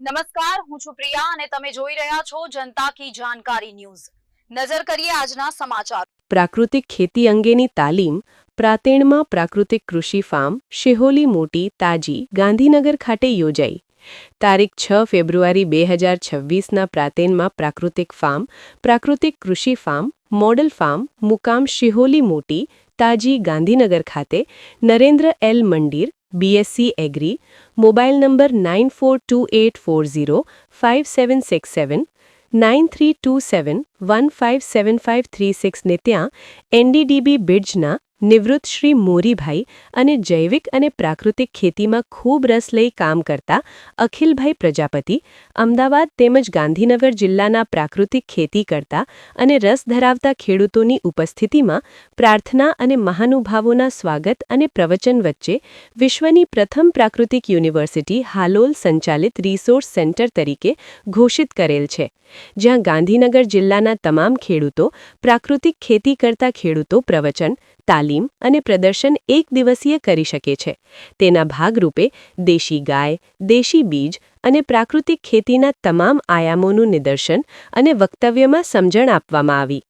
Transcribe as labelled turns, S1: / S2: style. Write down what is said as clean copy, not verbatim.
S1: નમસ્કાર, હું છું પ્રિયા અને તમે જોઈ રહ્યા છો જનતા કી જાણકારી ન્યૂઝ। નજર કરીએ આજના સમાચાર।
S2: પ્રાકૃતિક ખેતી અંગેની તાલીમ પ્રાંતેણમાં પ્રાકૃતિક કૃષિ ફાર્મ શેહોલી મોટી તાજી ગાંધીનગર ખાતે યોજાઈ। તારીખ 6 ફેબ્રુઆરી 2026ના પ્રાંતેણમાં પ્રાકૃતિક ફાર્મ પ્રાકૃતિક કૃષિ ફાર્મ મોડલ ફાર્મ મુકામ શેહોલી મોટી તાજી ગાંધીનગર ખાતે નરેન્દ્ર એલ મંડીર BSc એગ્રી મોબાઈલ નંબર 9428405767 9327157536 ને ત્યાં NDDB બિડ્જના નિવૃત્ત શ્રી મોરીભાઈ અને જૈવિક અને પ્રાકૃતિક ખેતીમાં ખૂબ રસ લઈ કામ કરતા અખિલભાઈ પ્રજાપતિ અમદાવાદ તેમજ ગાંધીનગર જિલ્લાના પ્રાકૃતિક ખેતી કરતા અને રસ ધરાવતા ખેડૂતોની ઉપસ્થિતિમાં પ્રાર્થના અને મહાનુભાવોના સ્વાગત અને પ્રવચન વચ્ચે વિશ્વની પ્રથમ પ્રાકૃતિક યુનિવર્સિટી હાલોલ સંચાલિત રિસોર્સ સેન્ટર તરીકે ઘોષિત કરેલ છે, જ્યાં ગાંધીનગર જિલ્લાના તમામ ખેડૂતો પ્રાકૃતિક ખેતી કરતા ખેડૂતો પ્રવચન તાલીમ અને પ્રદર્શન એક દિવસીય કરી શકે છે। તેના ભાગરૂપે દેશી ગાય, દેશી બીજ અને પ્રાકૃતિક ખેતીના તમામ આયામોનું નિદર્શન અને વક્તવ્યમાં સમજણ આપવામાં આવી।